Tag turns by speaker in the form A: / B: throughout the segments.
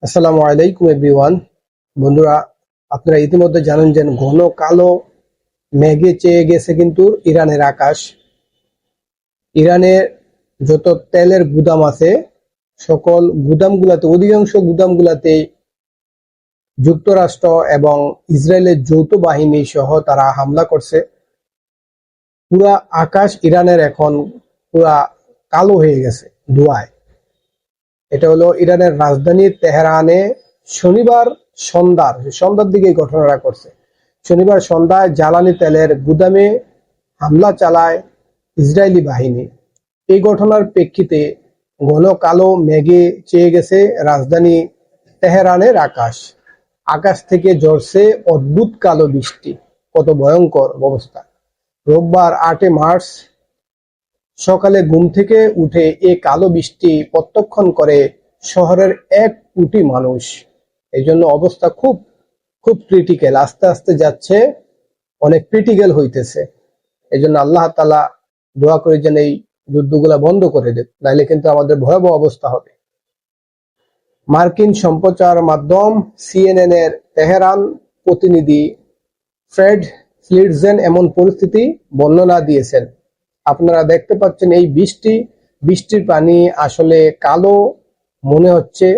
A: আসসালামু আলাইকুম এভরিওয়ান। বন্ধুরা, আপনারা ইতিমধ্যে জানেন যে ঘন কালো মেঘে চেয়ে গেছে কিন্তু ইরানের আকাশ। ইরানের যত তেলের গুদাম আছে সকল গুদামগুলাতে, অধিকাংশ গুদামগুলাতে যুক্তরাষ্ট্র এবং ইসরায়েলের যৌথ বাহিনী সহ তারা হামলা করছে। পুরা আকাশ ইরানের এখন পুরা কালো হয়ে গেছে ধোঁয়ায়। এটা হলো ইরানের রাজধানী তেহরানে শনিবার সন্ধ্যার দিকে এই ঘটনাটা করছে। শনিবার সন্ধ্যায় জ্বালানি তেলের গুদামে হামলা চালায় ইসরায়েলি বাহিনী। এই ঘটনার প্রেক্ষিতে ঘন কালো মেঘে চেয়ে গেছে রাজধানী তেহরানের আকাশ। আকাশ থেকে ঝরছে অদ্ভুত কালো বৃষ্টি। কত ভয়ঙ্কর অবস্থা! রোববার ৮ মার্চ সকালে ঘুম থেকে উঠে এ কালো বৃষ্টি প্রত্যক্ষণ করে শহরের ১ কোটি মানুষ। এই জন্য অবস্থা খুব খুব ক্রিটিক্যাল, আস্তে আস্তে যাচ্ছে, অনেক ক্রিটিক্যাল হইতেছে। এই জন্য আল্লাহ তাআলা দোয়া করে যেন এই যুদ্ধগুলা বন্ধ করে দেন, নাইলে কিন্তু আমাদের ভয়াবহ অবস্থা হবে। মার্কিন সম্প্রচার মাধ্যম সিএনএন এর তেহরান প্রতিনিধি ফ্রেড ফ্লিটজেন এমন পরিস্থিতি বর্ণনা দিয়েছেন। আপনারা দেখতে পাচ্ছেন এই বৃষ্টির পানি আসলে কালো মনে হচ্ছে,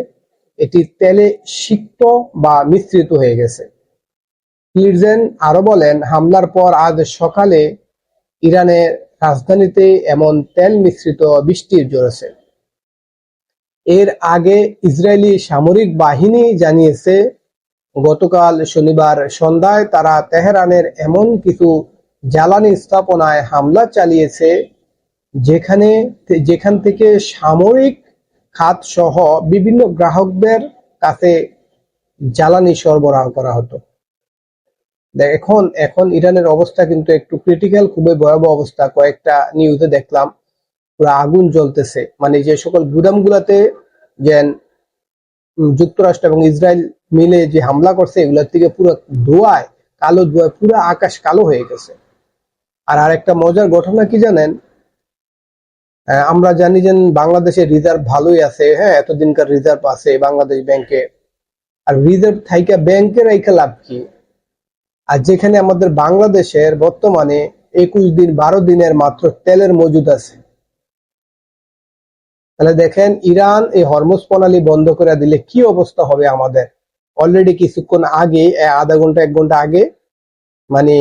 A: এটি তেলে সিক্ত বা মিশ্রিত হয়ে গেছে। ফ্লিটজেন আরো বলেন, হামলার পর আজ সকালে ইরানের রাজধানীতে এমন তেল মিশ্রিত বৃষ্টি ঝরেছে। এর আগে ইসরায়েলি সামরিক বাহিনী জানিয়েছে গতকাল শনিবার সন্ধ্যায় তারা তেহরানের এমন কিছু জ্বালানি স্থাপনায় হামলা চালিয়েছে যেখান থেকে সামরিক খাত সহ বিভিন্ন গ্রাহকদের কাছে জ্বালানি সরবরাহ করা হতো। এখন এখন ইরানের অবস্থা কিন্তু একটু ক্রিটিক্যাল, খুবই ভয়াবহ অবস্থা। কয়েকটা নিউজে দেখলাম পুরো আগুন জ্বলতেছে, মানে যে সকল গুদামগুলাতে যে যুক্তরাষ্ট্র এবং ইসরায়েল মিলে যে হামলা করছে এগুলোর থেকে পুরো কালো ধোঁয়ায় পুরো আকাশ কালো হয়ে গেছে। আর আরেকটা মজার ঘটনা কি জানেন? আমরা জানি যে বাংলাদেশের রিজার্ভ ভালোই আছে, হ্যাঁ, এতদিনকার রিজার্ভ আছে বাংলাদেশ ব্যাংকে। আর রিজার্ভ থাইকা ব্যাংকে রাইখা লাভ কি? আর যেখানে আমাদের বাংলাদেশের বর্তমানে ২১ দিন ১২ দিনের মাত্র তেলের মজুদ আছে। তাহলে দেখেন, ইরান এই হরমুজ প্রণালী বন্ধ করে দিলে কি অবস্থা হবে আমাদের। অলরেডি কিছুক্ষণ আগে, আধা ঘন্টা ১ ঘন্টা আগে, মানে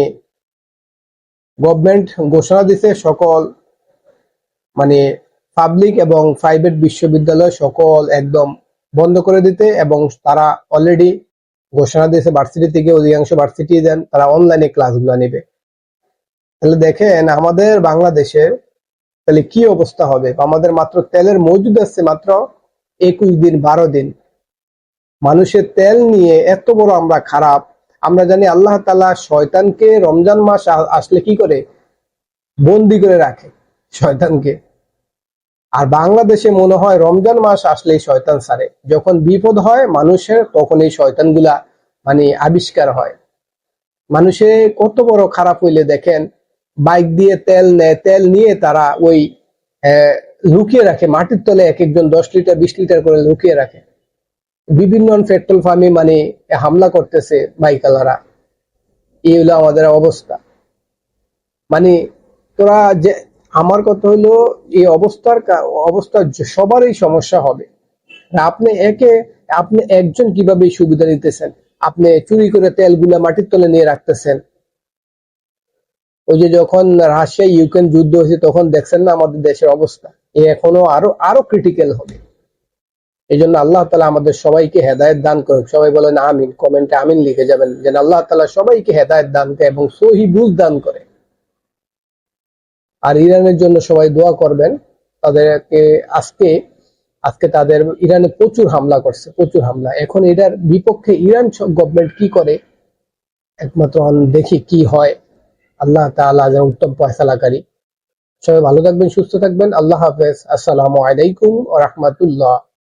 A: গভর্নমেন্ট ঘোষণা দিছে সকল মানে পাবলিক এবং প্রাইভেট বিশ্ববিদ্যালয় সকল একদম বন্ধ করে দিতে, এবং তারা অলরেডি ঘোষণা দিয়েছে ভার্সিটি থেকে অধিকাংশ ভার্সিটি দেন তারা অনলাইনে ক্লাসগুলো নেবে। তাহলে দেখেন আমাদের বাংলাদেশের তাহলে কি অবস্থা হবে। আমাদের মাত্র তেলের মজুদ আছে মাত্র ২১ দিন ১২ দিন। মানুষের তেল নিয়ে এত বড় আমরা খারাপ। আমরা জানি আল্লাহ তাআলা শয়তানকে রমজান মাস আসলে কি করে? বন্দি করে রাখে শয়তানকে। আর বাংলাদেশে মনে হয় রমজান মাস আসলেই শয়তান ছাড়ে। যখন বিপদ হয় মানুষের, তখন এই শয়তানগুলা মানে আবিষ্কার হয়। মানুষে কত বড় খারাপ হইলে দেখেন, বাইক দিয়ে তেল নেয়, তেল নিয়ে তারা ওই লুকিয়ে রাখে মাটির তলে, এক একজন ১০ লিটার ২০ লিটার করে লুকিয়ে রাখে। বিভিন্ন পেট্রোল পাম্পে মানে হামলা করতেছে বাইকালারা। এই হলো আমাদের অবস্থা। মানে তোরা যে, আমার কথা হলো এই অবস্থা সবারই সমস্যা হবে। আপনি একজন কিভাবে সুবিধা নিতেছেন? আপনি চুরি করে তেলগুলা মাটির তলে নিয়ে রাখতেছেন। ওই যে যখন রাশিয়া ইউক্রেন যুদ্ধ হয়েছে তখন দেখছেন না আমাদের দেশের অবস্থা। এখনো আরো ক্রিটিক্যাল হবে। এই জন্য আল্লাহ তাআলা আমাদের সবাইকে হেদায়েত দান করুক। সবাই বলেন আমিন, কমেন্টে আমিন লিখে যাবেন, যেন আল্লাহ তাআলা সবাইকে হেদায়েত দান করে এবং সহি বুঝ দান করে। আর ইরানের জন্য সবাই দোয়া করবেন। তাদেরকে আজকে তাদের ইরানে প্রচুর হামলা করছে, প্রচুর হামলা। এখন এটার বিপক্ষে ইরান গভর্নমেন্ট কি করে, একমাত্র দেখি কি হয়। আল্লাহ তাআলা যেন উত্তম ফয়সালাকারী। সবাই ভালো থাকবেন, সুস্থ থাকবেন। আল্লাহ হাফেজ। আসসালামু আলাইকুম ওয়া রাহমাতুল্লাহ।